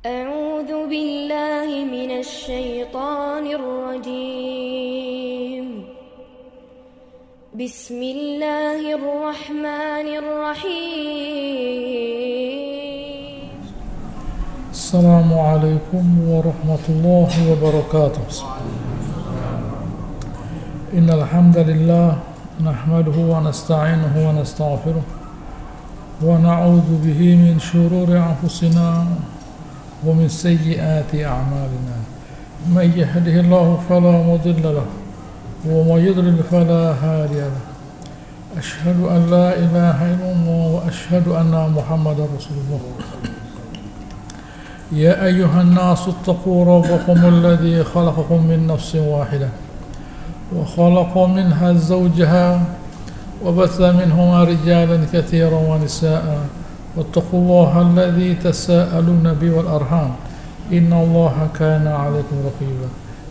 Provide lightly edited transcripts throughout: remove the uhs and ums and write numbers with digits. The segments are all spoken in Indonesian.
أعوذ بالله من الشيطان الرجيم بسم الله الرحمن الرحيم السلام عليكم ورحمة الله وبركاته. إن الحمد لله نحمده ونستعينه ونستغفره ونعوذ به من شرور أنفسنا ومن سيئات أعمالنا. من يهده الله فلا مضل له ومن يضلل فلا هادي له. أشهد أن لا إله إلا الله وأشهد أن محمدا رسول الله. يا أيها الناس اتقوا ربكم الذي خلقكم من نفس واحدة وخلق منها زوجها وبث منهما رجالا كثيرا ونساء واتقوا الله الذي تساءلون به والأرحام إن الله كان عليكم رقيبا.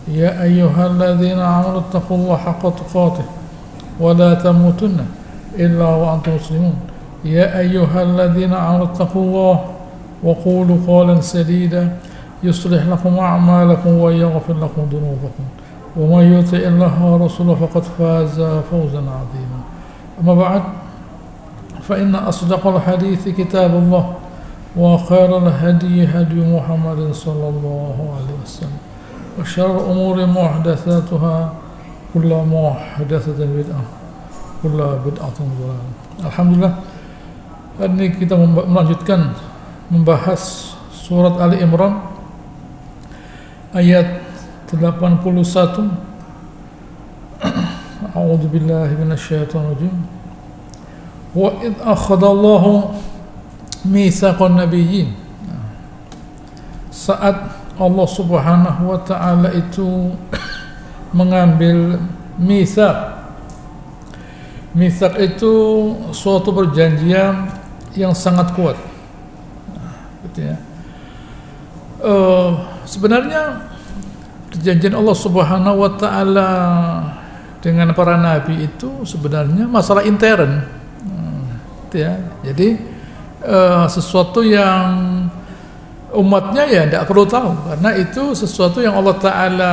يا أيها الذين آمنوا اتقوا الله حق تقاته ولا تموتن إلا وأنتم مسلمون. يا أيها الذين آمنوا اتقوا الله وقولوا قولا سديدا يصلح لكم أعمالكم ويغفر لكم ذنوبكم ومن يطع الله ورسوله فقد فاز فوزا عظيما. أما بعد فإن أصدق الحديث كتاب الله وخير الهدي هدي محمد صلى الله عليه وسلم وشر الأمور محدثاتها كل محدثة بدعة كل بدعة ضلالة. Alhamdulillah, hari ini kita melanjutkan membahas surat Ali Imran ayat 81. A'udzu billahi minasyaitonir rajim. Wa id akhadallahu mitsaqan nabiyyin. Saat Allah Subhanahu wa taala itu mengambil mitsaq. Mitsaq itu suatu perjanjian yang sangat kuat. Gitu ya. Sebenarnya perjanjian Allah Subhanahu wa taala dengan para nabi itu sebenarnya masalah intern. Gitu ya. Jadi sesuatu yang umatnya ya tidak perlu tahu karena itu sesuatu yang Allah taala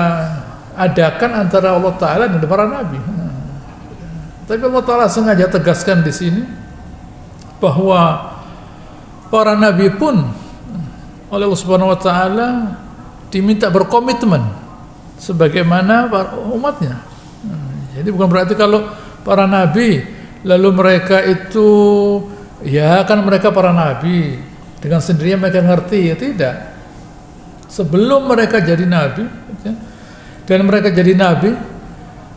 adakan antara Allah taala dan para nabi. Tapi Allah taala sengaja tegaskan di sini bahwa para nabi pun oleh Allah Subhanahu wa taala diminta berkomitmen sebagaimana para umatnya. Jadi bukan berarti kalau para nabi lalu mereka itu ya kan mereka para nabi dengan sendirinya mereka ngerti, ya tidak. Sebelum mereka jadi nabi ya, dan mereka jadi nabi,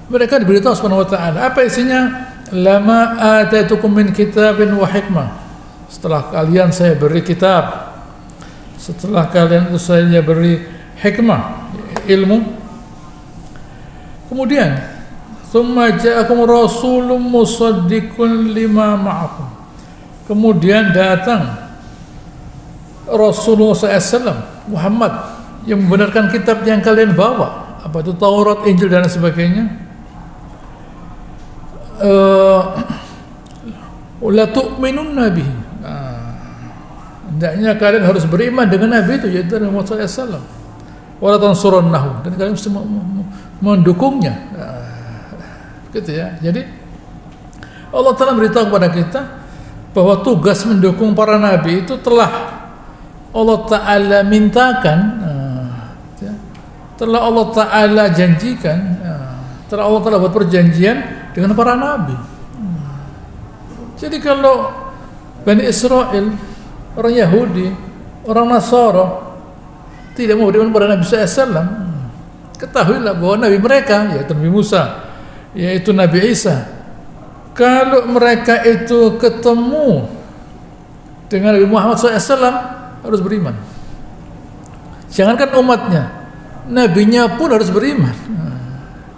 mereka diberitahu Subhanahu wa taala apa isinya? Lama ataitukum min kitabin wa hikmah. Setelah kalian saya beri kitab, setelah kalian itu saya beri hikmah, ilmu. Kemudian thumma ja'akum rasulun musaddiqun lima ma'akum. Kemudian datang Rasulullah SAW Muhammad yang membenarkan kitab yang kalian bawa, apa itu Taurat, Injil dan sebagainya. La tu'minunna bihi. Hendaknya kalian harus beriman dengan Nabi itu, yaitu Muhammad SAW. Wa la tansurunnahu, dan kalian mesti mendukungnya. Gitu ya. Jadi Allah telah beritahu kepada kita bahwa tugas mendukung para nabi itu telah Allah Ta'ala mintakan, telah Allah Ta'ala janjikan, telah Allah Ta'ala buat perjanjian dengan para nabi. Jadi kalau Bani Israel, orang Yahudi, orang Nasara tidak mau beriman pada Nabi SAW, ketahuilah bahwa Nabi mereka, yaitu Nabi Musa, yaitu Nabi Isa, kalau mereka itu ketemu dengan Nabi Muhammad SAW harus beriman. Jangankan umatnya, nabinya pun harus beriman.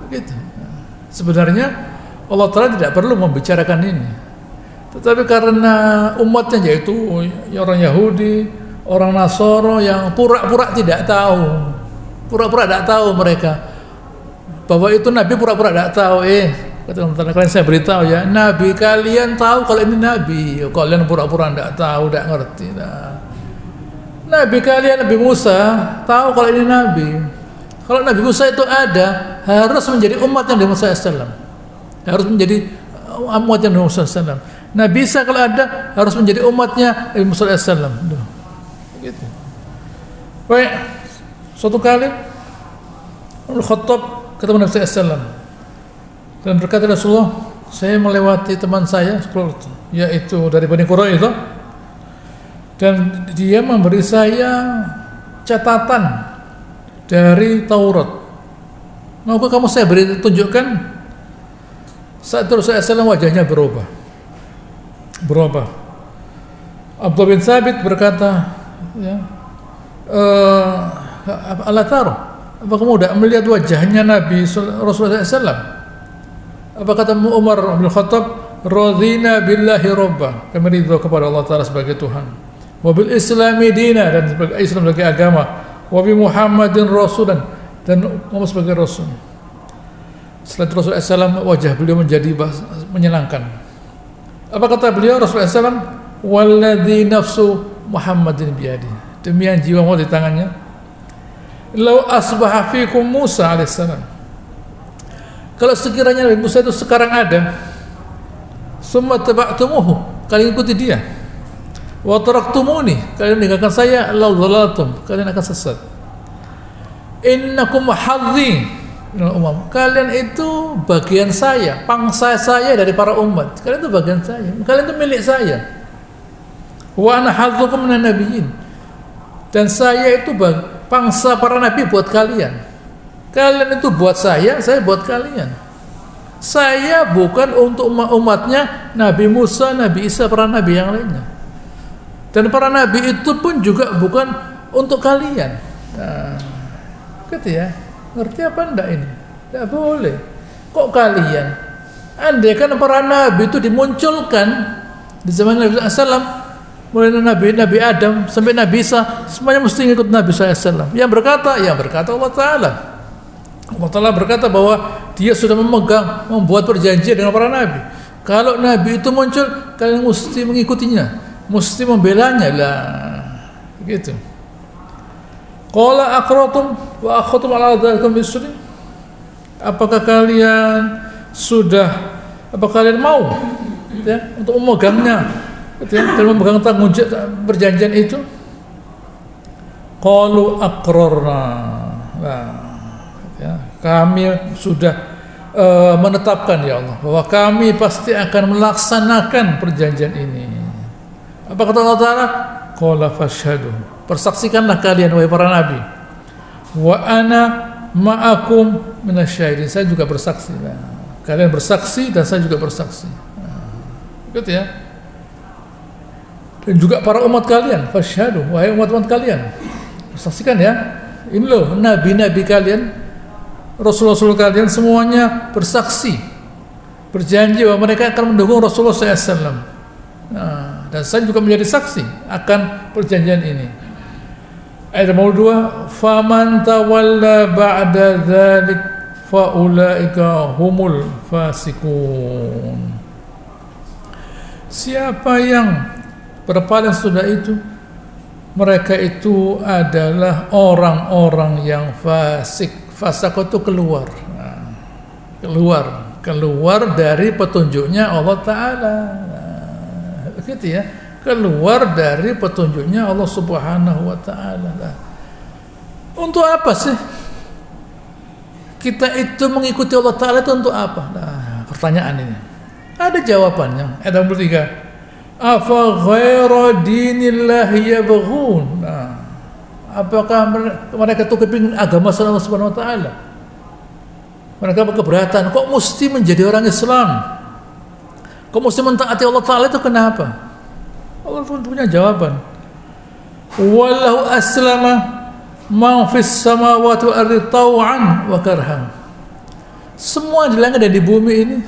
Begitu. Sebenarnya Allah Ta'ala tidak perlu membicarakan ini, tetapi karena umatnya yaitu orang Yahudi, orang Nasara yang pura-pura tidak tahu, mereka bahwa itu Nabi, pura-pura tidak tahu. Kata kalian saya beritahu ya, Nabi kalian tahu kalau ini Nabi, kalian pura-pura tidak tahu, tidak ngerti. Nabi kalian Nabi Musa tahu kalau ini nabi. Kalau Nabi Musa itu ada, harus menjadi umat yang Nabi Musa SAW. Harus menjadi umat yang Nabi Musa SAW. Nabi Isa kalau ada, harus menjadi umatnya Nabi Musa SAW. Gitu. Baik, suatu kali Umar Khattab ketemu Nabi SAW dan berkata, Rasulullah, saya melewati teman saya, yaitu dari Bani Quraidah, dan dia memberi saya catatan dari Taurat. Maukah kamu saya beri tunjukkan? Saat itu Rasulullah SAW wajahnya berubah. Abdullah bin Thabit berkata, ya, Allah taruh, apa kamu udah melihat wajahnya Nabi Rasulullah SAW? Apa kata Umar bin Khattab? Radina billahi robba, kami ridho kepada Allah Ta'ala sebagai Tuhan, wabil islami dina, dan sebagai Islam sebagai agama, wabi Muhammadin rasulan, dan Muhammad sebagai Rasul. Setelah itu Rasulullah SAW wajah beliau menjadi menyenangkan. Apa kata beliau Rasulullah SAW? Walladhi nafsu Muhammadin biyadi, demi yang jiwa Muhammad di tangannya. Lau asbaha fikum Musa alaihissalam, kalau sekiranya Nabi Musa itu sekarang ada, summa taba'tumuhu, kalian ikuti dia, wa taraktumuni, kalian meninggalkan saya, lau dhalatum, kalian akan sesat. Innakum hadzi minal umam, kalian itu bagian saya, pangsa saya dari para umat, kalian itu bagian saya, kalian itu milik saya. Wa ana hadzukum minan nabiyyin, dan saya itu pangsa para nabi buat kalian. Kalian itu buat saya buat kalian. Saya bukan untuk umatnya Nabi Musa, Nabi Isa, para nabi yang lainnya. Dan para nabi itu pun juga bukan untuk kalian. Nah, gitu ya. Ngerti apa enggak ini? Tidak boleh. Kok kalian? Andai kan para nabi itu dimunculkan di zaman Nabi SAW, mulai Nabi Adam sampai Nabi Isa, semuanya mesti ngikut Nabi SAW. Yang berkata Allah Ta'ala. Allah Ta'ala berkata bahwa dia sudah membuat perjanjian dengan para nabi. Kalau nabi itu muncul, kalian mesti mengikutinya, mesti membelanya lah, gitu. Qala aqratum wa akhadtum ala dzalikum bisri, apakah kalian mau ya, untuk memegangnya, gitu ya, dan memegang tanggung jawab perjanjian itu? Qalu aqrarna, nah, ya, kami sudah menetapkan ya Allah bahwa kami pasti akan melaksanakan perjanjian ini. Apa kata Allah Ta'ala? Qala fashhadu, persaksikanlah kalian wahai para nabi. Wa ana ma'akum minasyahidin, saya juga bersaksi. Nah, kalian bersaksi dan saya juga bersaksi. Nah, gitu ya. Dan juga para umat kalian, fashhadu, wahai umat-umat kalian, persaksikan ya. Ini loh nabi-nabi kalian, Rasul-Rasul kalian semuanya bersaksi, berjanji bahwa mereka akan mendukung Rasulullah SAW. Nah, dan saya juga menjadi saksi akan perjanjian ini. Ayat nomor 2, faman tawalla ba'da dzalik fa ulaika humul fasikun. Siapa yang berpaling sesudah itu, mereka itu adalah orang-orang yang fasik. Fasik itu keluar dari petunjuknya Allah Ta'ala, gitu ya, keluar dari petunjuknya Allah Subhanahu wa Ta'ala. Untuk apa sih kita itu mengikuti Allah Ta'ala, itu untuk apa? Nah, pertanyaan ini ada jawabannya. Ayat 3, afa ghaira dinillahi yabghun. Nah, apakah mereka itu kepingin agama Allah Subhanahu wa Ta'ala? Mereka keberatan, kok mesti menjadi orang Islam? Kok mesti mentaati Allah Ta'ala, itu kenapa? Allah punya jawaban. Wallahu aslama man fis samawati wal ardi taw'an wa karhan. Semua di langit dan di bumi ini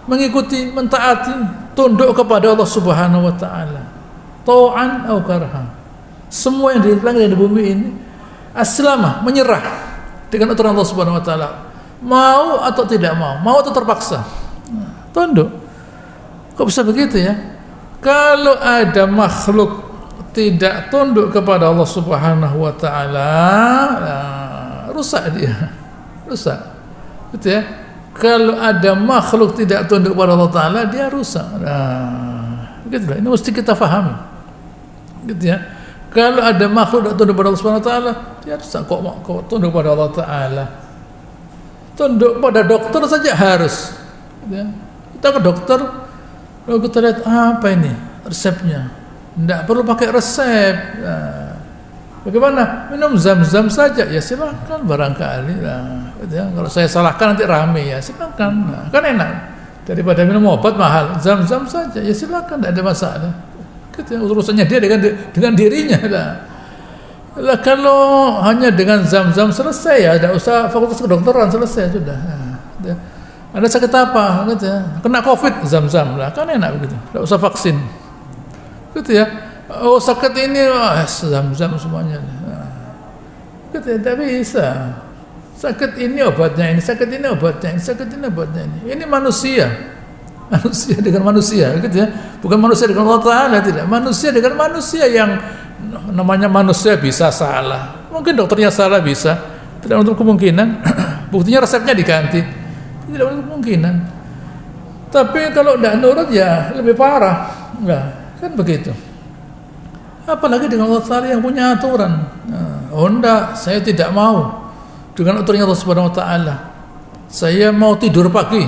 mengikuti, mentaati, tunduk kepada Allah Subhanahu wa Ta'ala, taw'an wa karhan. Semua yang di langit dan di bumi ini aslama, menyerah dengan aturan Allah Subhanahu wa Ta'ala, mau atau tidak mau atau terpaksa, tunduk. Kok bisa begitu ya? Kalau ada makhluk tidak tunduk kepada Allah Subhanahu wa taala, rusak dia. Rusak. Gitu ya. Kalau ada makhluk tidak tunduk kepada Allah taala, dia rusak. Gitu lah. Ini mesti kita pahami. Gitu ya. Kalau ada makhluk tidak tunduk kepada Allah Subhanahu wa taala, dia rusak. Kok tunduk kepada Allah taala? Tunduk pada dokter saja harus. Gitu ya. Kita ke dokter, lalu kita lihat apa ini resepnya. Tidak perlu pakai resep. Bagaimana? Minum zam-zam saja. Ya silakan barangkali. Ya, kalau saya salahkan nanti rame ya silakan. Kan enak. Daripada minum obat mahal, zam-zam saja. Ya silakan, tidak ada masalah. Gitu ya, urusannya dia dengan dirinya lah. Lah kalau hanya dengan zam-zam selesai ya, tidak usah fakultas kedokteran, selesai sudah. Ada sakit apa? Gitu ya. Kena COVID, zam-zam lah. Kan enak begitu. Tidak usah vaksin. Gitu ya. Oh sakit ini, zam-zam semuanya. Gitu ya, tidak bisa. Sakit ini obatnya ini, sakit ini obatnya ini, sakit ini obatnya ini. Ini manusia dengan manusia, gitu ya. Bukan manusia dengan Allah Taala, tidak. Manusia dengan manusia yang namanya manusia bisa salah. Mungkin dokternya salah bisa, tidak untuk kemungkinan. Buktinya resepnya diganti, tidak untuk kemungkinan. Tapi kalau tidak nurut ya lebih parah, kan begitu. Apalagi dengan Allah Ta'ala yang punya aturan. Oh enggak, saya tidak mau dengan aturannya Allah Subhanahu Wa Ta'ala. Saya mau tidur pagi,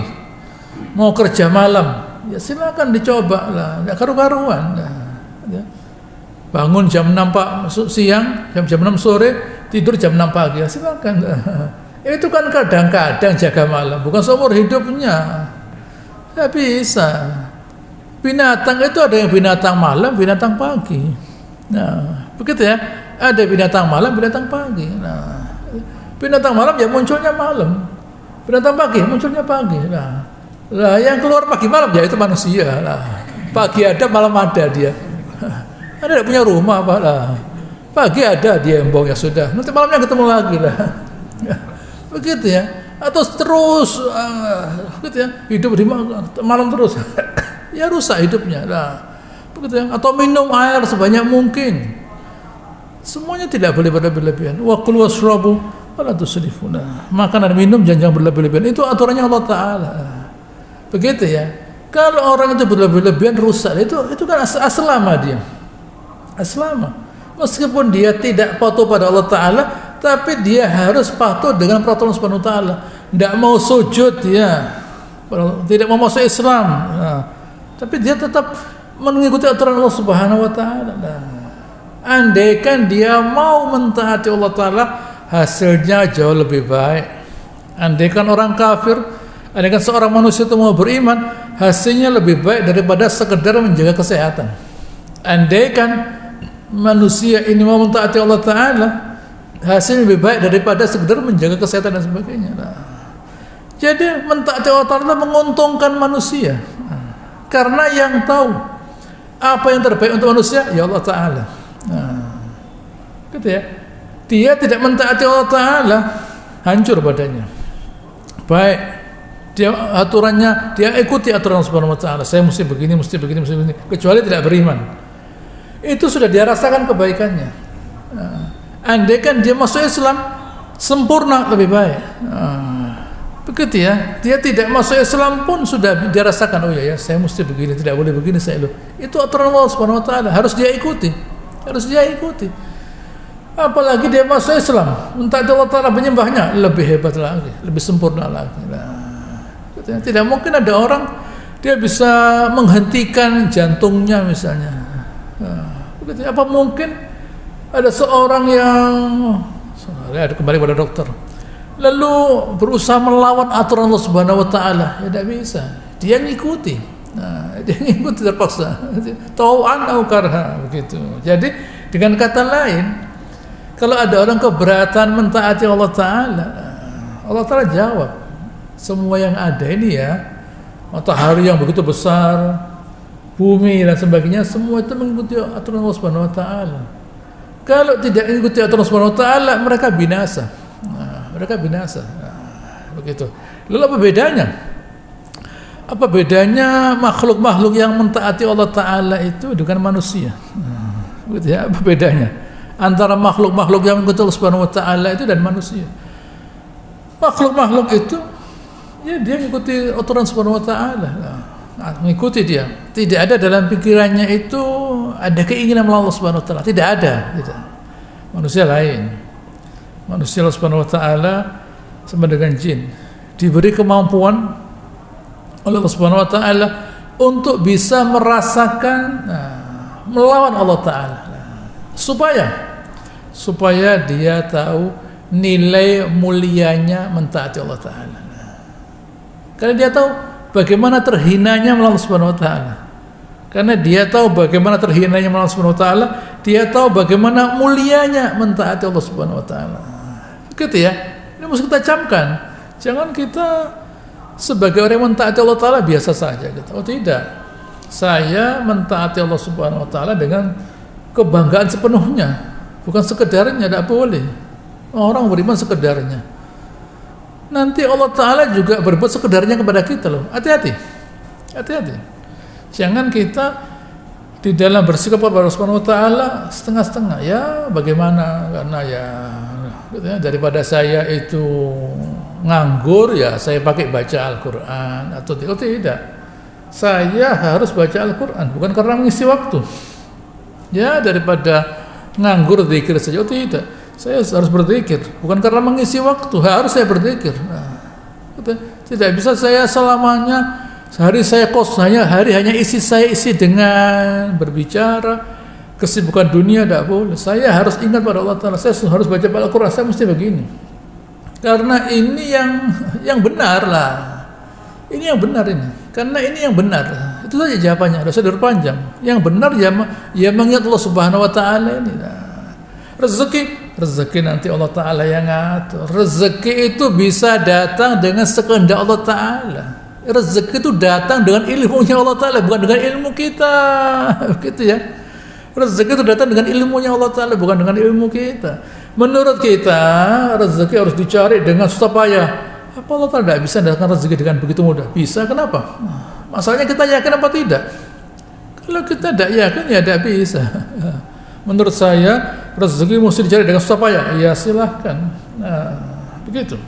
mau kerja malam, ya silakan dicoba lah, tidak karu-karuan. Bangun jam 6 siang, jam 6 sore, tidur jam 6 pagi, ya silakan. Itu kan kadang-kadang jaga malam, bukan seumur hidupnya. Ya bisa. Binatang itu ada yang binatang malam, binatang pagi. Nah, begitu ya. Ada binatang malam, binatang pagi. Nah, binatang malam ya munculnya malam. Binatang pagi munculnya pagi. Nah, yang keluar pagi malam ya itu manusia. Nah, pagi ada, malam ada dia. Anda tidak punya rumah apa lah. Pagi ada dia embong ya sudah. Nanti malamnya ketemu lagi lah. Begitu ya. Atau terus gitu ya, hidup di malam terus. Ya rusak hidupnya. Nah, begitu ya. Atau minum air sebanyak mungkin. Semuanya tidak boleh berlebihan. Wa kulu washrabu wala tusrifu. Nah, makan dan minum jangan berlebihan. Itu aturannya Allah Taala. Begitu ya. Kalau orang itu berlebihan rusak, itu kan aslama dia. Aslama. Meskipun dia tidak patuh pada Allah Taala, tapi dia harus patuh dengan peraturan Subhanahu wa taala. Tidak mau sujud dia, tidak mau masuk Islam. Nah, tapi dia tetap mengikuti aturan Allah Subhanahu wa taala. Nah, andaikan dia mau mentaati Allah taala, hasilnya jauh lebih baik. Andaikan orang kafir, andaikan seorang manusia itu mau beriman, hasilnya lebih baik daripada sekedar menjaga kesehatan. Andaikan manusia ini mau mentaati Allah taala, hasilnya lebih baik daripada sekedar menjaga kesehatan dan sebagainya. Nah, jadi mentaati Allah taala menguntungkan manusia. Nah, karena yang tahu apa yang terbaik untuk manusia ya Allah taala. Nah, gitu ya. Dia tidak mentaati Allah taala, hancur badannya. Baik, dia aturannya, dia ikuti aturan Subhanahu wa taala. Saya mesti begini, mesti begini, mesti begini. Kecuali tidak beriman. Itu sudah dia rasakan kebaikannya. Nah, andaikan dia masuk Islam sempurna lebih baik. Begitu ya. Dia tidak masuk Islam pun sudah dia rasakan, oh ya saya mesti begini, tidak boleh begini saya loh. Itu aturan Allah Subhanahu wa taala, harus dia ikuti. Harus dia ikuti. Apalagi dia masuk Islam, mentaati Allah taala, menyembahnya lebih hebat lagi, lebih sempurna lagi. Nah, gitu ya. Tidak mungkin ada orang dia bisa menghentikan jantungnya misalnya. Nah, begitu. Apa mungkin ada seorang yang kembali pada dokter lalu berusaha melawan aturan Allah Subhanahu wa taala? Ya tidak bisa. Dia ngikuti. Nah, dia ngikuti terpaksa. Tau'an au karha begitu. Jadi dengan kata lain, kalau ada orang keberatan mentaati Allah taala, Allah taala jawab, semua yang ada ini ya, matahari yang begitu besar, bumi dan sebagainya, semua itu mengikuti aturan Allah Subhanahu wa taala. Kalau tidak mengikuti aturan Allah Subhanahu wa taala, mereka binasa. Nah, mereka binasa. Nah, begitu. Lalu apa bedanya? Apa bedanya makhluk-makhluk yang mentaati Allah taala itu dengan manusia? Nah, Gitu ya, apa bedanya antara makhluk-makhluk yang mengikuti Allah Subhanahu wa taala itu dan manusia? Makhluk-makhluk itu ya dia mengikuti aturan Subhanahu wa taala. Mengikuti dia. Tidak ada dalam pikirannya itu ada keinginan melawan Allah Subhanahu wa taala. Tidak ada, tidak. Manusia lain. Manusia Allah Subhanahu wa taala sama dengan jin diberi kemampuan oleh Allah Subhanahu wa taala untuk bisa merasakan melawan Allah taala. Supaya dia tahu nilai mulianya mentaati Allah taala. Karena dia tahu bagaimana terhinanya melawan Allah Subhanahu wa taala. Karena dia tahu bagaimana terhinanya melawan Allah Subhanahu wa taala, dia tahu bagaimana mulianya mentaati Allah Subhanahu wa taala. Gitu ya. Ini mesti kita camkan. Jangan kita sebagai orang yang mentaati Allah taala biasa saja gitu. Oh tidak. Saya mentaati Allah Subhanahu wa taala dengan kebanggaan sepenuhnya. Bukan sekedarnya, tidak boleh. Orang beriman sekedarnya. Nanti Allah Ta'ala juga berbuat sekedarnya kepada kita loh. Hati-hati. Hati-hati. Jangan kita di dalam bersikap kepada Allah Subhanahu wa taala setengah-setengah. Ya bagaimana? Karena ya gitu ya, daripada saya itu nganggur ya saya pakai baca Al-Qur'an atau tidak. Saya harus baca Al-Qur'an bukan karena mengisi waktu. Ya daripada nganggur zikir saja. Tidak. Saya harus berzikir bukan karena mengisi waktu, harus saya berzikir. Tidak bisa saya selamanya sehari saya hari hanya saya isi dengan berbicara kesibukan dunia, tidak boleh. Saya harus ingat pada Allah Taala. Saya harus baca Al-Quran. Saya mesti begini. Karena ini yang benar lah. Ini yang benar ini. Karena ini yang benar. Itu saja jawabannya. Tidak usah diperpanjang. Yang benar ya mengingat Allah Subhanahu Wa Taala ini. Rezeki nanti Allah Ta'ala yang ngatur. Rezeki itu bisa datang dengan sekehendak Allah Ta'ala. Rezeki itu datang dengan ilmunya Allah Ta'ala, bukan dengan ilmu kita. Gitu ya. Rezeki itu datang dengan ilmunya Allah Ta'ala, bukan dengan ilmu kita. Menurut kita rezeki harus dicari dengan susah payah. Apa Allah Ta'ala tidak bisa datang rezeki dengan begitu mudah? Bisa, kenapa? Masalahnya kita yakin apa tidak? Kalau kita tidak yakin ya tidak bisa. Menurut saya rezeki mesti dicari dengan susah payah. Ya silahkan. Begitu.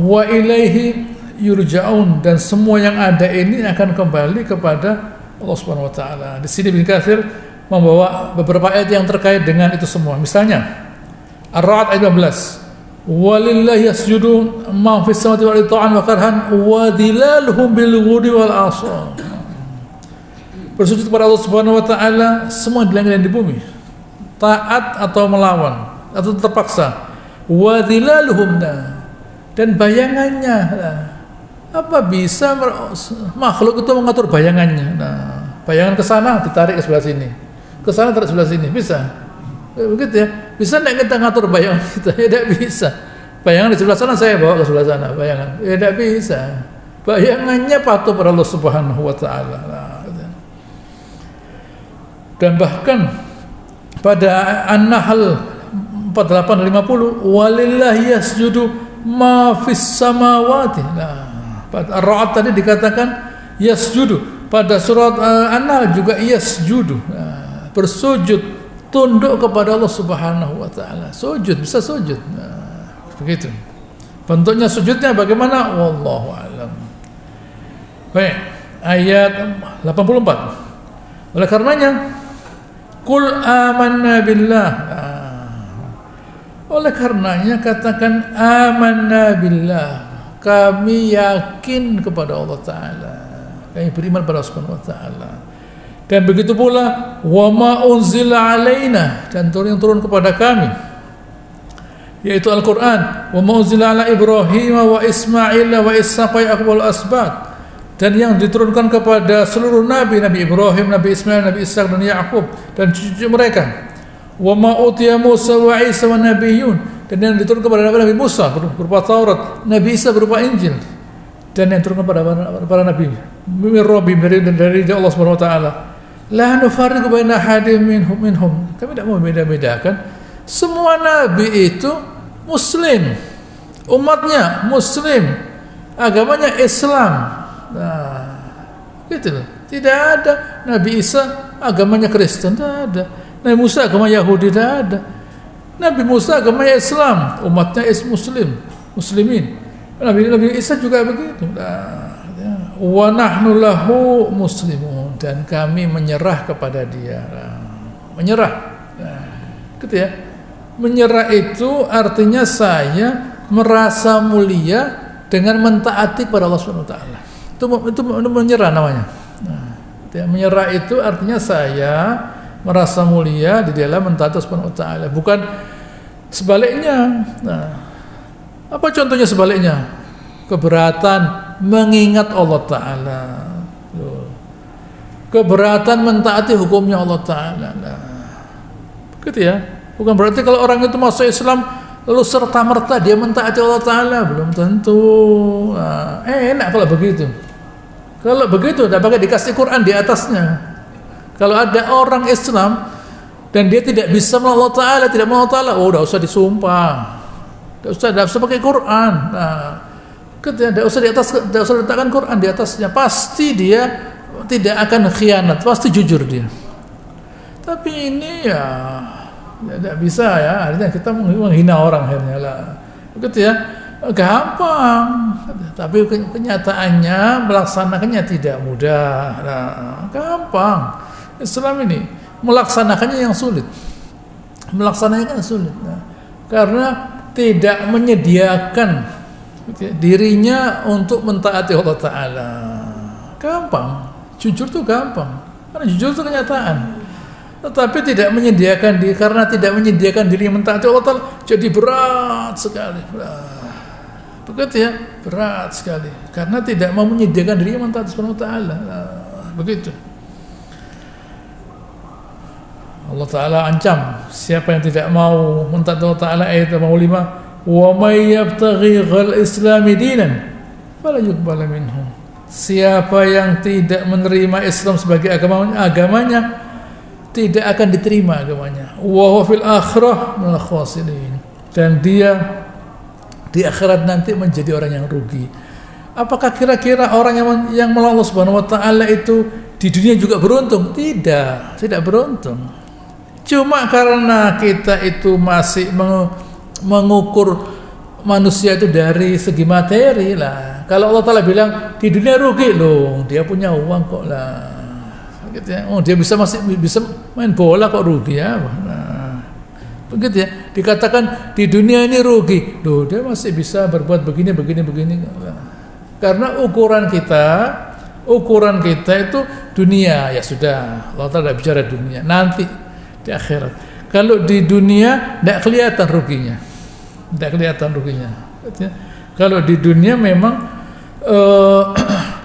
Wa ilaihi yurja'un, dan semua yang ada ini akan kembali kepada Allah Subhanahu wa taala. Di sini Ibnu Katsir membawa beberapa ayat yang terkait dengan itu semua. Misalnya Ar-Ra'd ayat 15. Walillahi yasjudu ma fis samawati wal ardi ta'an wa karhan wa dhilaluhum bil ghudwi wal asal. Bersujud kepada Allah Subhanahu wa taala semua di langit dan di bumi, taat atau melawan atau terpaksa. Wa dhilaluhum, dan bayangannya. Apa bisa makhluk itu mengatur bayangannya? Bayangan ke sana ditarik ke sebelah sini, ke sana tarik sebelah sini, bisa? Begitu ya. Bisa enggak kita ngatur bayangan kita? Ya tidak bisa. Bayangan di sebelah sana saya bawa ke sebelah sana, bayangan. Ya tidak bisa. Bayangannya patuh pada Allah Subhanahu wa taala. Dan bahkan pada An-Nahl 48:50, walillahi yasjudu ma fis samawati. Pada Ar-Ra'd tadi dikatakan yasjudu. Pada surat An-Nahl juga yasjudu. Bersujud, tunduk kepada Allah Subhanahu wa taala. Sujud, bisa sujud. Begitu. Bentuknya sujudnya bagaimana? Wallahu a'lam. Baik, ayat 84. Oleh karenanya Qul amanna billah. Oleh karenanya katakan amanna billah. Kami yakin kepada Allah Ta'ala. Kami beriman pada Allah Subhanahu wa Ta'ala. Dan begitu pula wa ma unzila alaina, dan yang turun kepada kami, yaitu Al-Quran. Wa ma unzila ala Ibrahim wa Ismail wa Ishaq wa Yaqub wal asbat, dan yang diturunkan kepada seluruh nabi, Nabi Ibrahim, Nabi Ismail, Nabi Ishaq dan Yaqub dan cucu mereka. Wa ma utiya Musa wa Isa wa nabiyyun, dan yang diturunkan kepada Nabi Musa berupa Taurat, Nabi Isa berupa Injil, dan yang diturunkan kepada para nabi dari Allah Subhanahu wa taala. La nufarriqu baina ahadin minhum. Kami tidak mau beda-bedakan. Semua nabi itu muslim, umatnya muslim, agamanya Islam. Nah, gitu loh. Tidak ada Nabi Isa agamanya Kristen, tidak ada. Nabi Musa agama Yahudi, tidak ada. Nabi Musa agamanya Islam, umatnya muslimin. Nabi Isa juga begitu. Wa nahnu lahu muslimun, dan kami menyerah kepada dia. Menyerah. Gitu ya. Menyerah itu artinya saya merasa mulia dengan mentaati kepada Allah Subhanahu wa taala. Itu menyerah namanya. Menyerah itu artinya saya merasa mulia di dalam mentaati Allah Subhanahu wa taala, bukan sebaliknya. Apa contohnya sebaliknya? Keberatan mengingat Allah taala. Keberatan mentaati hukumnya Allah taala. Gitu ya. Bukan berarti kalau orang itu masuk Islam lalu serta-merta dia mentaati Allah taala, belum tentu. Enak kalau begitu. Kalau begitu tidak pakai dikasih Quran di atasnya. Kalau ada orang Islam dan dia tidak bisa melawan Allah taala, tidak melawan Allah taala, udah usah disumpah. Tidak usah pakai Quran. Tidak usah letakkan Quran di atasnya. Pasti dia tidak akan khianat, pasti jujur dia. Tapi ini ya tidak bisa ya, akhirnya kita menghina orang akhirnya lah. Begitu ya, gampang. Tapi kenyataannya melaksanakannya tidak mudah. Gampang. Islam ini melaksanakannya yang sulit. Melaksanakannya sulit. Karena tidak menyediakan dirinya untuk mentaati Allah Ta'ala. Gampang. Jujur itu gampang. Karena jujur itu kenyataan. Tetapi tidak menyediakan diri, karena tidak menyediakan diri mentaati Allah Ta'ala, jadi berat sekali. Begitu ya, berat sekali. Karena tidak mau menyediakan diri mentaati Allah Ta'ala. Begitu. Allah Ta'ala ancam siapa yang tidak mau mentaati Allah Ta'ala, ayat 85, wa may yabtaghi ghal islami dinan fala yuqbal minhu. Siapa yang tidak menerima Islam sebagai agamanya tidak akan diterima agamanya. Wa huwa fil akhirah minal khasirin. Dan dia di akhirat nanti menjadi orang yang rugi. Apakah kira-kira orang yang melawan Allah Subhanahu wa taala itu di dunia juga beruntung? Tidak beruntung. Cuma karena kita itu masih mengukur manusia itu dari segi materi lah. Kalau Allah Ta'ala bilang di dunia rugi loh, dia punya uang kok lah. Gitu ya. Oh, dia masih bisa main bola kok rugi ya. Nah, begitu ya. Dikatakan di dunia ini rugi, loh dia masih bisa berbuat begini. Karena ukuran kita itu dunia, ya sudah. Allah Ta'ala bicara dunia. Nanti di akhirat. Kalau di dunia tidak kelihatan ruginya. Kalau di dunia memang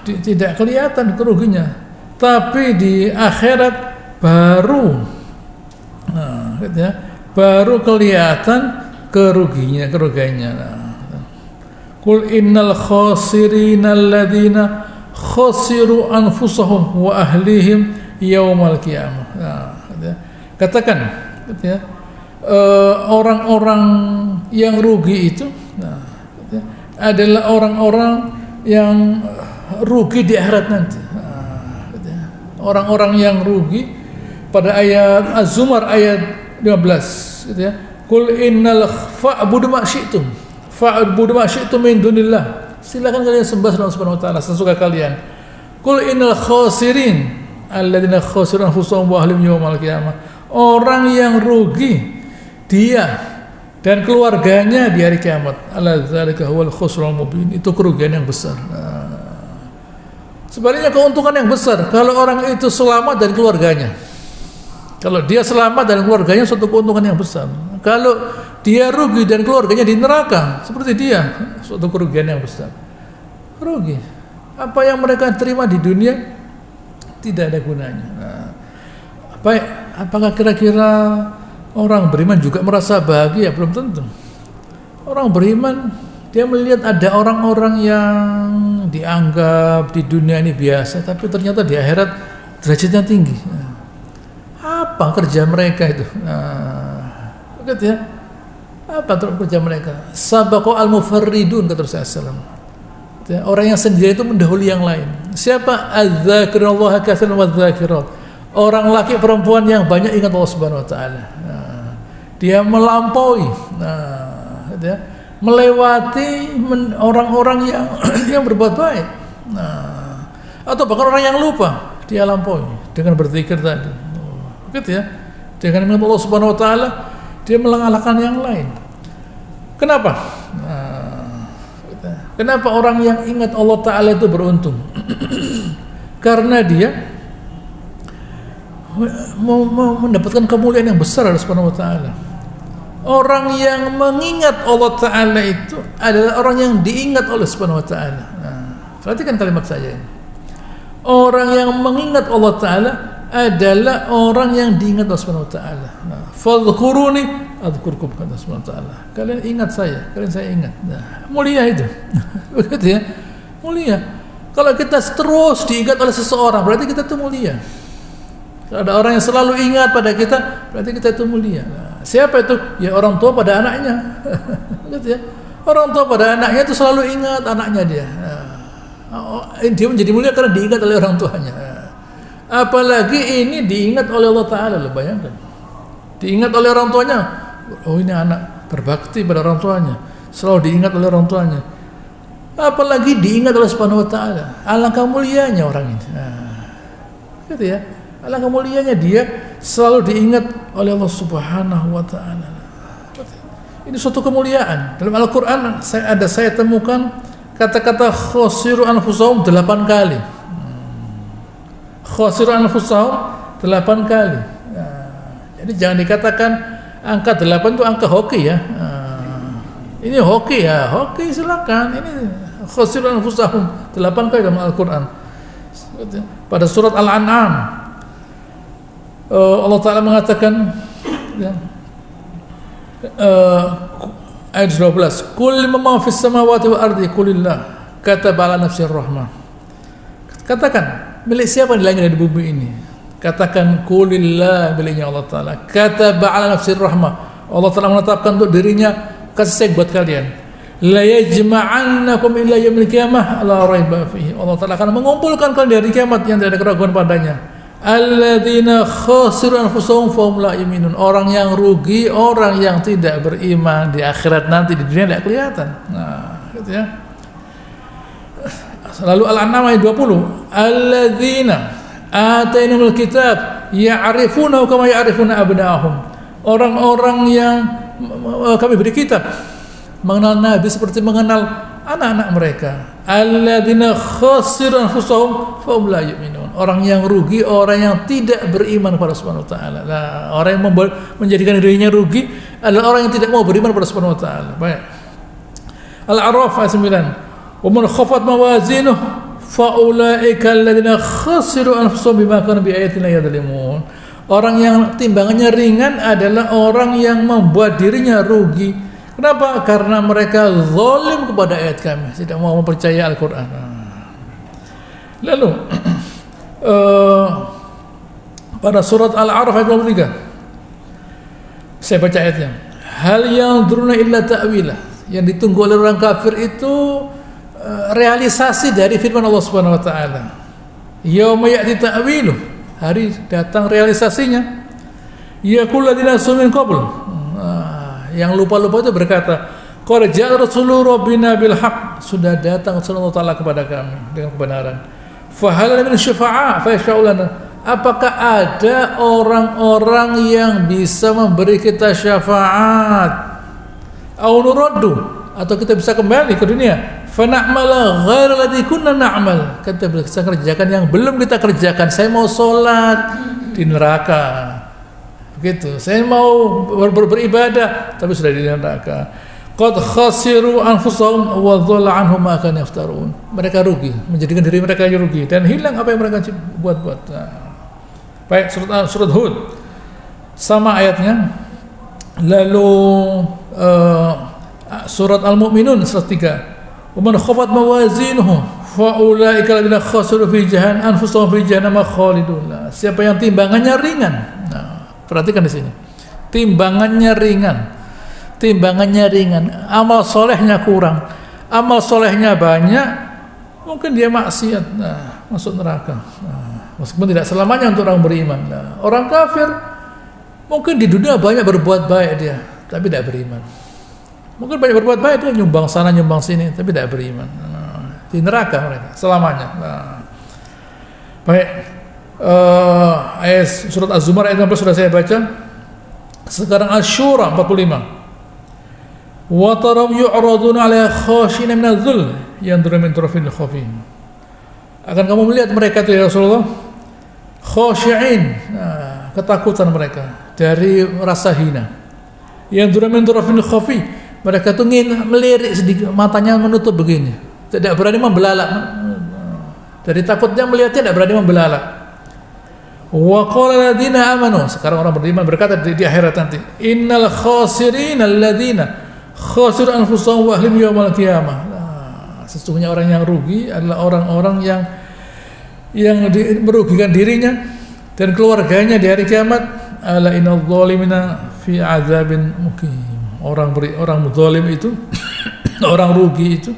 tidak kelihatan kerugiannya. Tapi di akhirat baru baru kelihatan kerugiannya. Qul innal khasirina alladziina khasiru anfusahum wa ahlihim yaumal qiyamah. Katakan orang-orang yang rugi itu adalah orang-orang yang rugi di akhirat nanti. Orang-orang yang rugi pada ayat Az-Zumar ayat 15 gitu ya. Qul innal fa'budu ma syi'tum min dunillah. Silakan kalian sembah Allah Subhanahu wa taala sesuka kalian. Qul innal khasirin alladziina khasiru anfusahum wa ahlihim yaumal qiyamah. Orang yang rugi dia dan keluarganya di hari kiamat. Ala dzalika huwal khusranul mubin. Itu kerugian yang besar. Sebaliknya keuntungan yang besar kalau orang itu selamat dan keluarganya. Kalau dia selamat dan keluarganya, suatu keuntungan yang besar. Kalau dia rugi dan keluarganya di neraka seperti dia, suatu kerugian yang besar. Rugi. Apa yang mereka terima di dunia tidak ada gunanya. Apakah kira-kira orang beriman juga merasa bahagia? Belum tentu. Orang beriman dia melihat ada orang-orang yang dianggap di dunia ini biasa, tapi ternyata di akhirat derajatnya tinggi. Apa kerja mereka itu? Begitu ya. Apa kerja mereka? Sabaqu al-mufarridun kata Rasulullah SAW. Orang yang sendiri itu mendahului yang lain. Siapa? Az-zakirullah katsiran wa dzakirat. orang laki perempuan yang banyak ingat Allah Subhanahu wa taala. Dia melampaui, gitu ya, melewati orang-orang yang yang berbuat baik. Atau bahkan orang yang lupa, dia lampaui dengan berzikir tadi. Gitu ya. Dengan mengingat Allah Subhanahu wa taala, dia mengalahkan yang lain. Kenapa? Kenapa orang yang ingat Allah taala itu beruntung? Karena dia mendapatkan kemuliaan yang besar dari Subhanahu wa taala. Orang yang mengingat Allah taala itu adalah orang yang diingat oleh Subhanahu wa taala. Perhatikan kalimat saya ini. Orang yang mengingat Allah taala adalah orang yang diingat Allah Subhanahu wa taala. Fadhkuruni adzkurkum, kata Subhanahu wa taala. Kalian ingat saya, kalian saya ingat. Mulia itu. Begitu ya. Mulia. Kalau kita terus diingat oleh seseorang, berarti kita itu mulia. Kalau ada orang yang selalu ingat pada kita, berarti kita itu mulia. Siapa itu? Ya orang tua pada anaknya. Gitu ya. Orang tua pada anaknya itu selalu ingat anaknya dia. Dia menjadi mulia karena diingat oleh orang tuanya. Apalagi ini diingat oleh Allah Ta'ala, lo bayangkan. Diingat oleh orang tuanya. Oh, ini anak berbakti pada orang tuanya, selalu diingat oleh orang tuanya. Apalagi diingat oleh Subhanahu wa taala. Alangkah mulianya orang ini. Gitu ya. Alangkah mulianya dia selalu diingat oleh Allah Subhanahu wa taala. Ini suatu kemuliaan. Dalam Al-Qur'an saya temukan kata-kata khasiru anfusahum 8 kali. Khasiru anfusahum 8 kali. Jadi jangan dikatakan angka 8 itu angka hoki ya. Ini hoki ya, hoki silakan. Ini khasiru anfusahum 8 kali dalam Al-Qur'an. Pada surat Al-An'am Allah Ta'ala mengatakan ya, ayat 12, Qul man fis samawati wal ardi qulillah kataba ala nafsir rahmah. Katakan, milik siapa di langit dan di bumi ini? Katakan qulillah, miliknya Allah Ta'ala. Kataba ala nafsir rahmah. Allah Ta'ala menetapkan untuk dirinya kasih sayang buat kalian. La yajma'annakum ila yaumil qiyamah la raiba fihi. Allah Ta'ala akan mengumpulkan kalian di hari kiamat yang tidak ada keraguan padanya. Alladzina khasiru anfusahum fahum la yu'minun. Orang yang rugi, orang yang tidak beriman di akhirat nanti, di dunia tidak kelihatan. Nah, gitu ya. Lalu Al-An'am ayat 20. Alladzina atainahumul kitab ya'rifunahu kama ya'rifuna abna'ahum. Orang-orang yang kami beri kitab mengenal Nabi seperti mengenal anak-anak mereka. Alladzina khasiru anfusahum fahum la yu'minun. Orang yang rugi, orang yang tidak beriman kepada Subhanahu wa taala. Nah, orang yang menjadikan dirinya rugi adalah orang yang tidak mau beriman kepada Subhanahu wa taala. Baik. Al-A'raf ayat 9. Wa man khafat mawazinuhu fa ulaika alladzina khasiru anfusahum bima kanu bi ayatina yadhlimun. Orang yang timbangannya ringan adalah orang yang membuat dirinya rugi. Kenapa? Karena mereka zalim kepada ayat kami, tidak mau mempercayai Al-Qur'an. Lalu pada surat Al-A'raf ayat 23, saya baca ayatnya. Hal yanzuruna illa ta'wilah. Yang ditunggu oleh orang kafir itu realisasi dari firman Allah Subhanahu wa taala. Yauma ya'ti ta'wiluh. Hari datang realisasinya. Yaqul ladzina min qabl. Yang lupa-lupa itu berkata, qad ja'a rasulur rabbina bil haqq. Sudah datang Rasulullah taala kepada kami dengan kebenaran. Fahal min syufa'a fa yasha'ulana. Apakah ada orang-orang yang bisa memberi kita syafaat? Au nuraddu, atau kita bisa kembali ke dunia? Fa na'mala ghairal ladzi kunna na'mal. Kita bisa kerjakan yang belum kita kerjakan. Saya mau salat di neraka. Begitu. Saya mau beribadah tapi sudah di neraka. Qad khasiru anfusahum wa dhalla anhum ma kanu yaftarun. Mereka rugi, menjadikan diri mereka rugi dan hilang apa yang mereka buat-buat. Baik, surat Hud sama ayatnya. Lalu surat Al-Mu'minun surat 3. Wa man khafat mawazinuhu fa ulaika alladzina khasiru fi jahannam anfusahum fi jahannam khalidun. Siapa yang timbangannya ringan. Perhatikan di sini. Timbangannya ringan, amal solehnya kurang, amal solehnya banyak, mungkin dia maksiat, masuk neraka. Meskipun tidak selamanya untuk orang beriman. Nah, orang kafir mungkin di dunia banyak berbuat baik dia, tapi tidak beriman. Mungkin banyak berbuat baik dia, nyumbang sana nyumbang sini, tapi tidak beriman. Nah, di neraka mereka selamanya. Nah, baik, ayat surat Az-Zumar ayat 16 sudah saya baca. Sekarang Asy-Syura 45. Wa taraw yu'raduna 'ala khashina min adh-dhul yanzuru min tarafil khafin. Akan kamu melihat mereka itu ya Rasulullah, khashi'in, nah, ketakutan mereka dari rasa hina. Yanzuru min tarafil khafi, mereka tuh ingin melirik sedikit, matanya menutup begini, tidak berani membelalak. Dari takutnya melihat tidak berani membelalak. Wa qala alladziina aamanu, sekarang orang beriman berkata di akhirat nanti, innal khasirina alladzina khasiru anfusahum wa ahlihim yaumal qiyamah. Nah, sesungguhnya orang yang rugi adalah orang-orang yang merugikan dirinya dan keluarganya di hari kiamat. Ala innal zalimina fi azabin muqim. Orang zalim itu orang rugi itu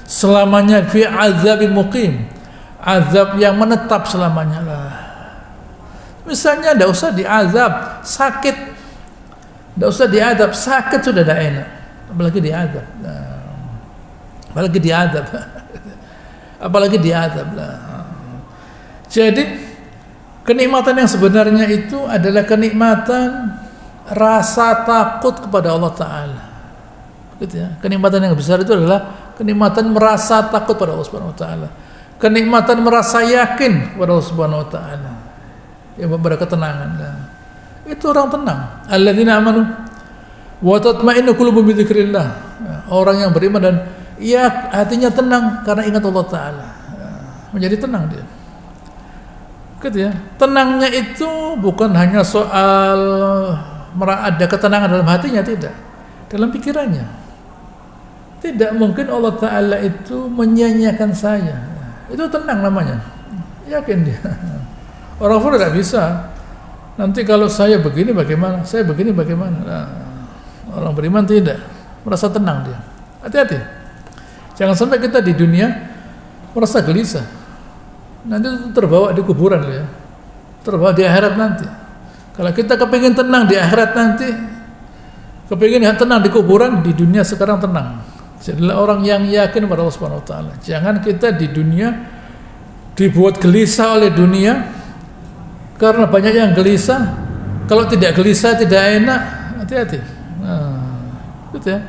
selamanya fi azabin muqim, azab yang menetap selamanya lah. Misalnya tidak usah diazab sakit, tidak usah diazab sakit sudah tidak enak, apalagi diazab. Nah, apalagi diazab, apalagi diazab lah. Jadi kenikmatan yang sebenarnya itu adalah kenikmatan rasa takut kepada Allah Ta'ala, gitu ya. Kenikmatan yang besar itu adalah kenikmatan merasa takut pada Allah Subhanahu Wa Ta'ala, kenikmatan merasa yakin kepada Allah Subhanahu Wa Ta'ala, yang memberi ketenangan. Nah, itu orang tenang. Alladzina amanu wa tatma'innu qulubuhum bi dzikrillah. Orang yang beriman dan ya hatinya tenang karena ingat Allah Ta'ala, menjadi tenang dia. Gitu ya. Tenangnya itu bukan hanya soal ada ketenangan dalam hatinya, tidak, dalam pikirannya. Tidak mungkin Allah Ta'ala itu menyia-nyiakan saya. Itu tenang namanya, yakin dia. Orang kafir tidak bisa. Nanti kalau saya begini bagaimana? Saya begini bagaimana? Nah, orang beriman tidak, merasa tenang dia. Hati-hati. Jangan sampai kita di dunia merasa gelisah. Nanti terbawa di kuburan ya. Terbawa di akhirat nanti. Kalau kita kepingin tenang di akhirat nanti, kepingin tenang di kuburan, di dunia sekarang tenang. Jadilah orang yang yakin pada Allah Subhanahu Wa Taala. Jangan kita di dunia dibuat gelisah oleh dunia, karena banyak yang gelisah. Kalau tidak gelisah tidak enak. Hati-hati. Nah, gitu ya.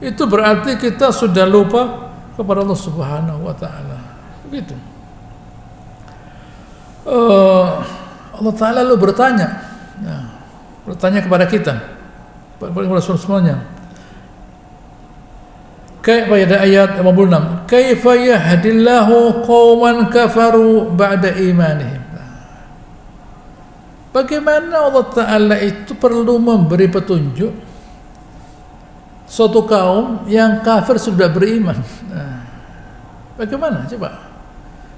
Itu berarti kita sudah lupa kepada Allah Subhanahu Wa Taala. Begitu. Allah Ta'ala lalu bertanya, bertanya kepada kita, kepada semuanya. Pada ayat 56, kaifa yahdillahu qauman kafaru ba'da imanihim. Bagaimana Allah Ta'ala itu perlu memberi petunjuk suatu kaum yang kafir sudah beriman. Nah, bagaimana coba?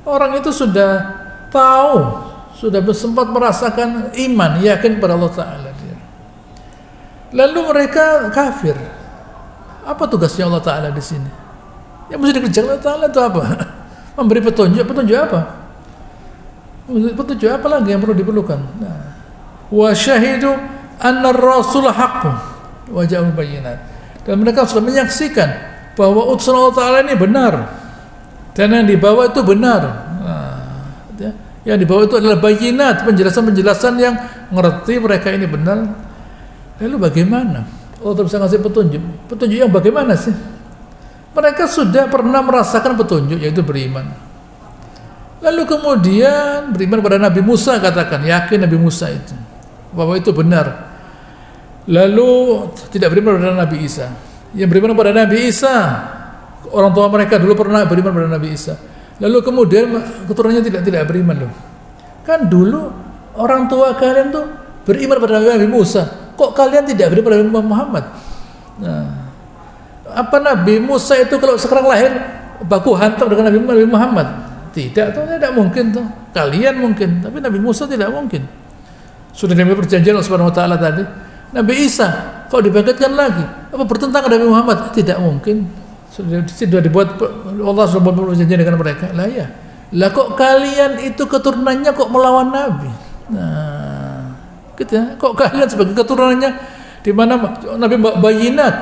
Orang itu sudah tahu, sudah sempat merasakan iman, yakin pada Allah Ta'ala dia. Lalu mereka kafir. Apa tugasnya Allah Ta'ala di sini? Yang mesti dikerjakan Allah Ta'ala itu apa? Memberi petunjuk. Petunjuk apa? Petunjuk apa lagi yang perlu diperlukan? Nah, wa syahidu anna ar-rasul haqqun wa ja'al bayyinat. Dan mereka sudah menyaksikan bahwa utusan Allah Ta'ala ini benar dan yang dibawa itu benar. Yang dibawa itu adalah bayinat, penjelasan-penjelasan yang mengerti mereka ini benar. Lalu bagaimana? Allah bisa ngasih petunjuk. Petunjuk yang bagaimana sih? Mereka sudah pernah merasakan petunjuk, yaitu beriman. Lalu kemudian beriman kepada Nabi Musa, katakan yakin Nabi Musa itu bahwa itu benar. Lalu tidak beriman kepada Nabi Isa. Yang beriman kepada Nabi Isa, orang tua mereka dulu pernah beriman kepada Nabi Isa. Lalu kemudian keturunannya tidak beriman loh. Kan dulu orang tua kalian tuh beriman pada Nabi Musa. Kok kalian tidak beriman pada Nabi Muhammad? Nah, apa Nabi Musa itu kalau sekarang lahir baku hantam dengan Nabi Muhammad? Tidak, tuh tidak mungkin tuh. Kalian mungkin, tapi Nabi Musa tidak mungkin. Sudah diambil perjanjian Allah Subhanahu Wa Taala tadi. Nabi Isa kalau dibangkitkan lagi, apa bertentangan dengan Nabi Muhammad? Tidak mungkin. Sudah dibuat, Allah sudah membuat perjanjian dengan mereka. Lah ya, Lah kok kalian itu keturunannya kok melawan Nabi? Nah, gitu ya. Kok kalian sebagai keturunannya, di mana Nabi bayinat,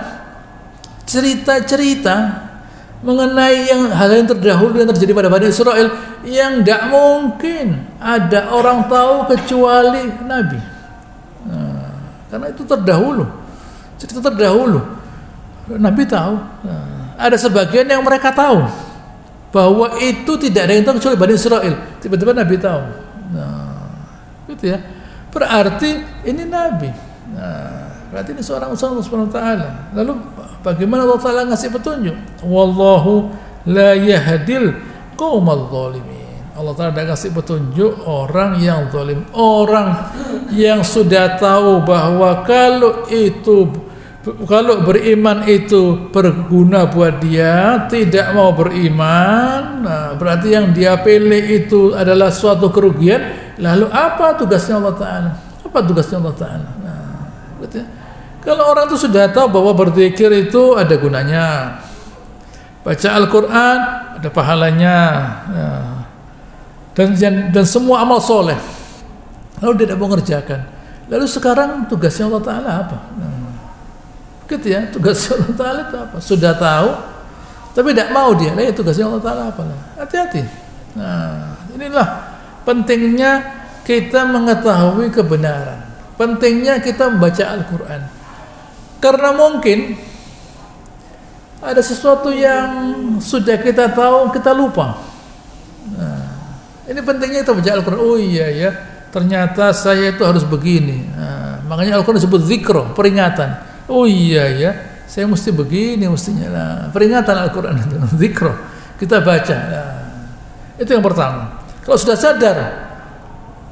cerita-cerita mengenai hal yang terdahulu yang terjadi pada Bani Israel yang tidak mungkin ada orang tahu kecuali Nabi. Nah, karena itu terdahulu, cerita terdahulu. Nabi tahu. Nah, ada sebagian yang mereka tahu bahwa itu tidak ada yang tahu kecuali Bani Israel. Tiba-tiba Nabi tahu. Nah, gitu ya. Berarti ini Nabi. Nah, berarti ini seorang utusan Allah Subhanahu wa taala. Lalu bagaimana Allah Ta'ala ngasih petunjuk? Wallahu la yahdil qaumal zalimin. Allah Ta'ala tidak kasih petunjuk orang yang zalim, orang yang sudah tahu bahwa kalau beriman itu berguna buat dia, tidak mau beriman, nah berarti yang dia pilih itu adalah suatu kerugian. Lalu apa tugasnya Allah Ta'ala? Apa tugasnya Allah Ta'ala? Nah, berarti kalau orang itu sudah tahu bahwa berzikir itu ada gunanya, baca Al-Quran ada pahalanya, dan semua amal soleh, lalu dia tidak mengerjakan, lalu sekarang tugasnya Allah Ta'ala apa? Gitu ya, tugasnya Allah Ta'ala itu apa? Sudah tahu, tapi tidak mau dia. Nah, tugasnya Allah Ta'ala apa? Hati-hati. Nah, inilah pentingnya kita mengetahui kebenaran, pentingnya kita membaca Al-Quran. Karena mungkin ada sesuatu yang sudah kita tahu, kita lupa. Nah, ini pentingnya kita baca Al-Quran. Oh iya ya, ternyata saya itu harus begini. Nah, makanya Al-Quran disebut zikro, peringatan. Oh iya ya, saya mesti begini mestinya. Nah, peringatan Al-Quran itu zikro, kita baca. Nah, itu yang pertama. Kalau sudah sadar,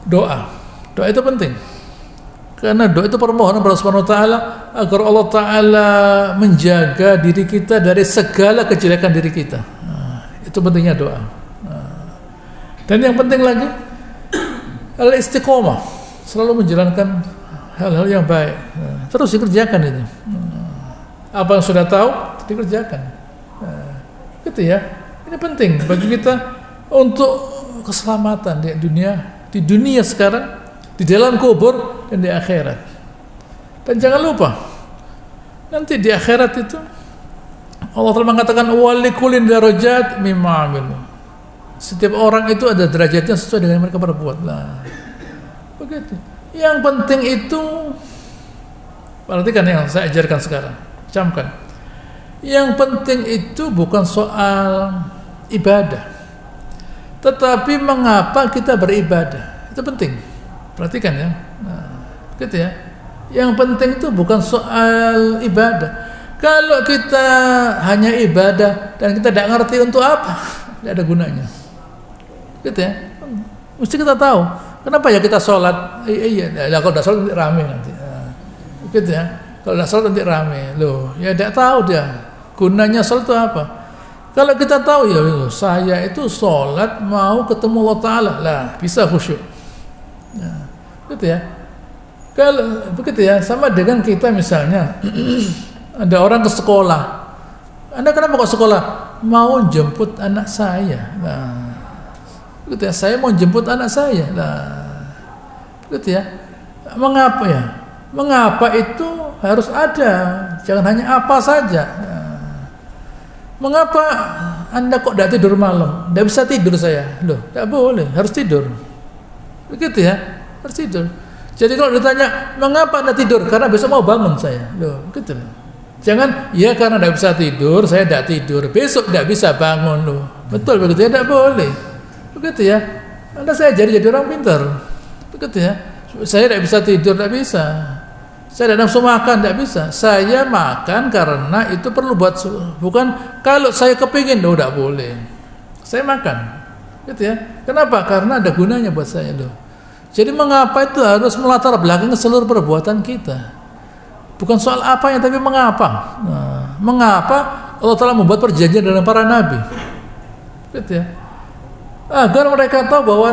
doa itu penting. Karena doa itu permohonan kepada Allah Subhanahu wa taala agar Allah Ta'ala menjaga diri kita dari segala kejelekan diri kita. Nah, itu pentingnya doa. Nah, dan yang penting lagi adalah istiqomah, selalu menjalankan hal-hal yang baik. Nah, terus dikerjakan itu. Apa yang sudah tahu dikerjakan. Nah, gitu ya. Ini penting bagi kita untuk keselamatan di dunia sekarang, di dalam kubur dan di akhirat. Dan jangan lupa, nanti di akhirat itu Allah telah mengatakan walikulin darajat mimma amilu. Setiap orang itu ada derajatnya sesuai dengan yang mereka berbuat. Nah, begitu. Yang penting itu, perhatikan yang saya ajarkan sekarang, camkan. Yang penting itu bukan soal ibadah, tetapi mengapa kita beribadah. Itu penting. Perhatikan ya. Nah, gitu ya. Yang penting itu bukan soal ibadah. Kalau kita hanya ibadah dan kita tidak ngerti untuk apa, tidak ada gunanya. Gitu ya. Mesti kita tahu. Kenapa ya kita sholat? Iya, kalau tidak sholat nanti rame nanti. Nah, gitu ya. Kalau tidak sholat nanti rame. Loh, ya tidak tahu dia. Gunanya sholat itu apa? Kalau kita tahu ya, saya itu sholat mau ketemu Allah Ta'ala lah, bisa khusyuk. Nah, gitu ya. Kalau begitu ya, sama dengan kita misalnya ada orang ke sekolah. Anda kenapa kok sekolah? Mau jemput anak saya. Nah, begitu ya. Saya mau jemput anak saya. Nah, begitu ya. Mengapa ya? Mengapa itu harus ada? Jangan hanya apa saja. Nah, mengapa Anda kok tidak tidur malam? Tidak bisa tidur saya. Loh, tidak boleh. Harus tidur. Begitu ya, harus tidur. Jadi kalau ditanya mengapa Anda tidur, karena besok mau bangun saya. Loh, gitu loh. Jangan ya karena tidak bisa tidur, saya tidak tidur. Besok tidak bisa bangun loh. Betul begitu ya, tidak boleh. Begitu ya. Anda saya jadi orang pintar. Begitu ya. Saya tidak bisa tidur, tidak bisa. Saya tidak nafsu makan, tidak bisa. Saya makan karena itu perlu buat, bukan kalau saya kepingin, loh tidak boleh. Saya makan. Gitu ya. Kenapa? Karena ada gunanya buat saya loh. Jadi mengapa itu harus melatar belakangi seluruh perbuatan kita? Bukan soal apanya, tapi mengapa? Nah, mengapa Allah Ta'ala membuat perjanjian dengan para nabi? Gitu ya. Agar mereka tahu bahwa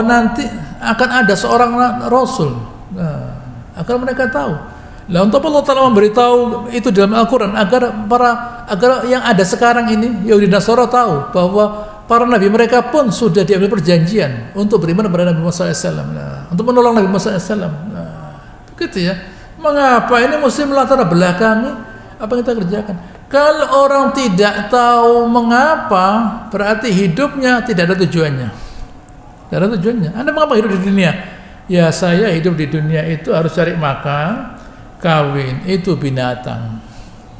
nanti akan ada seorang rasul. Nah, agar mereka tahu. Lah untuk Allah Ta'ala memberitahu itu dalam Al-Quran agar yang ada sekarang ini Yahudi Nasara tahu bahwa para nabi mereka pun sudah diambil perjanjian untuk beriman kepada Nabi Muhammad SAW, untuk menolong Nabi Muhammad SAW. Begitu ya. Mengapa ini mesti melatar belakangi apa yang kita kerjakan? Kalau orang tidak tahu mengapa, berarti hidupnya tidak ada tujuannya. Tidak ada tujuannya. Anda mengapa hidup di dunia? Ya, saya hidup di dunia itu harus cari makan, kawin, itu binatang.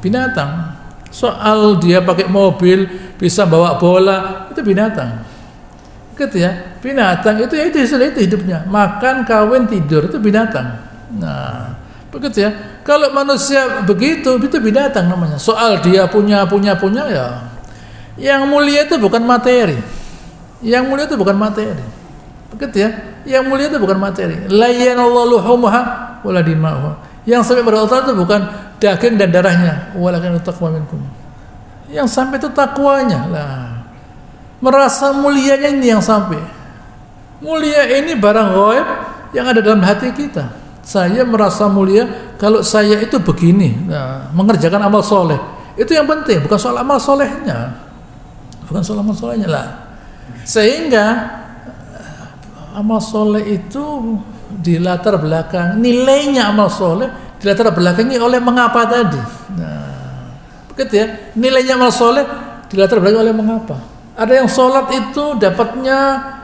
Binatang. Soal dia pakai mobil, bisa bawa bola, itu binatang. Gitu ya. Binatang itu ya itu hidupnya. Makan, kawin, tidur, itu binatang. Nah, begitu ya. Kalau manusia begitu, itu binatang namanya. Soal dia punya ya. Yang mulia itu bukan materi. Yang mulia itu bukan materi. Begitu ya. Yang mulia itu bukan materi. La yanallahu luhumha wala dima'uha. Yang sampai pada Allah itu bukan daging dan darahnya, walakin taqwa minkum. Yang sampai itu takwanya lah. Merasa mulianya ini yang sampai. Mulia ini barang ghaib yang ada dalam hati kita. Saya merasa mulia kalau saya itu begini, nah, mengerjakan amal soleh. Itu yang penting, bukan soal amal solehnya. Bukan soal amal solehnya lah. Sehingga amal soleh itu di latar belakang, nilainya amal soleh di latar belakangi oleh mengapa tadi. Nah, begitu ya. Nilainya amal soleh di latar belakangi oleh mengapa. Ada yang sholat itu dapatnya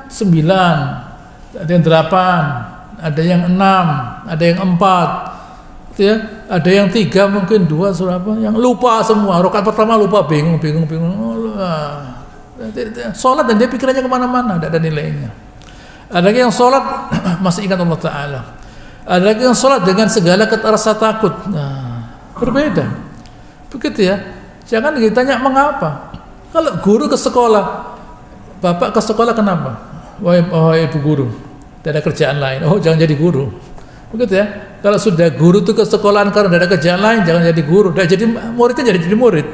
9, ada yang 8, ada yang 6, ada yang 4, gitu ya. Ada yang 3, mungkin 2, apa? Yang lupa semua. Rakaat pertama lupa, bingung. Sholat dan dia pikirannya kemana-mana, tidak ada nilainya. Ada lagi yang sholat masih ingat Allah Ta'ala. Ada lagi yang sholat dengan segala rasa takut. Nah, berbeda. Begitu ya. Jangan ditanya mengapa. Kalau guru ke sekolah, bapak ke sekolah kenapa? Wahai ibu guru, tidak ada kerjaan lain. Oh, jangan jadi guru. Begitu ya. Kalau sudah guru itu ke sekolahan karena tidak ada kerjaan lain, jangan jadi guru. Tidak jadi muridnya jadi murid.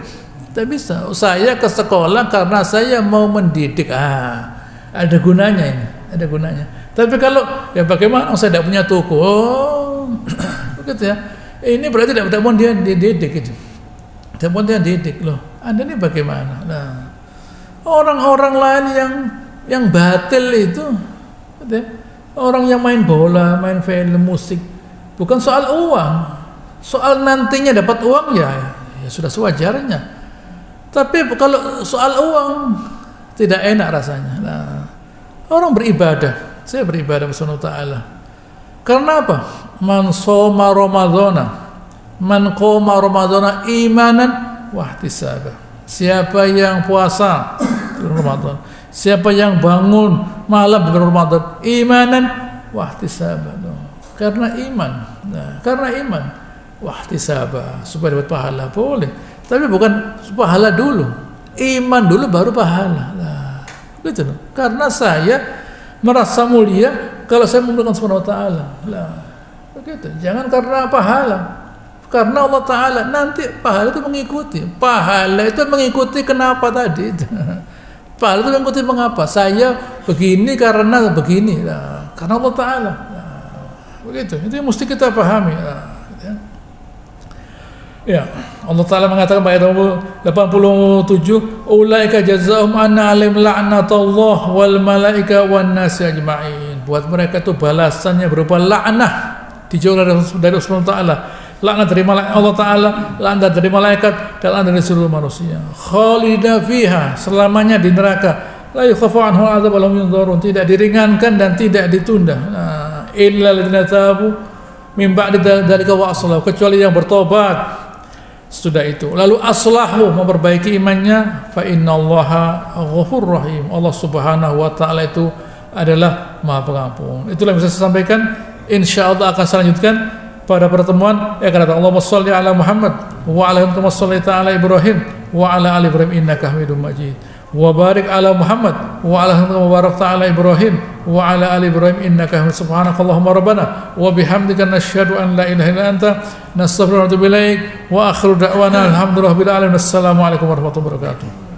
Tidak bisa. Saya ke sekolah karena saya mau mendidik. Ada gunanya ini. Ada gunanya. Tapi kalau ya bagaimana saya tidak punya toko, begitu ya. Ini berarti tidak mau dia dididik itu. Tidak mau dia didik loh. Anda ini bagaimana? Nah, orang-orang lain yang batil itu, gitu ya. Orang yang main bola, main film, musik, bukan soal uang, soal nantinya dapat uang ya sudah sewajarnya. Tapi kalau soal uang tidak enak rasanya. Nah, orang beribadah, saya beribadah kepada Allah Ta'ala. Karena apa? Man shoma Ramadhana, man qoma Ramadhana imanan wahtisaba. Siapa yang puasa di Ramadan, siapa yang bangun malam di Ramadan imanan wahtisaba. Karena iman. Nah, karena iman wahtisaba, supaya dapat pahala boleh. Tapi bukan pahala dulu. Iman dulu baru pahala. Nah, gitu loh. Karena saya merasa mulia kalau saya memuliakan Subhanahu wa Ta'ala. Nah, begitu. Jangan karena pahala. Karena Allah Ta'ala nanti pahala itu mengikuti. Pahala itu mengikuti kenapa tadi. Pahala itu mengikuti mengapa. Saya begini karena begini. Nah, karena Allah Ta'ala. Nah, begitu. Itu yang mesti kita pahami. Nah, ya, Allah Ta'ala mengatakan pada ayat 87, ulaika jazaa'uhum anna 'alaihim la'natullah wal malaika wan nasi ajma'in. Buat mereka itu balasannya berupa laknah dijauhkan dari Allah Ta'ala. Laknat dari Allah Ta'ala, laknat dari malaikat, dan laknat dari seluruh manusia. Khalida fiha, selamanya di neraka. La yukhafu anhu al'adzab wa lahum yunzarun, tidak diringankan dan tidak ditunda. Illa alladziina tabu min ba'di dzalika wa aslahu, kecuali yang bertobat sudah itu lalu aslahu, memperbaiki imannya, fa innallaha ghafurur rahim. Allah Subhanahu wa Ta'ala itu adalah Maha Pengampun. Itulah yang bisa saya sampaikan. Insyaallah akan saya lanjutkan pada pertemuan yang akan datang. Allahumma shalli ala Muhammad wa ala ali ta'ala Ibrahim wa ala ali Ibrahim innaka Hamidum Majid. Wa barik ala Muhammad wa ala ali mubarak ta'ala Ibrahim wa ala ali Ibrahim innaka Hamidum. Subhanakallahumma rabbana wa bihamdika nasyhadu an la ilaha illa anta nastaghfiruka wa natubu ilaik wa akhiru da'wana alhamdulillahirabbil alamin. Assalamu alaikum warahmatullahi wabarakatuh.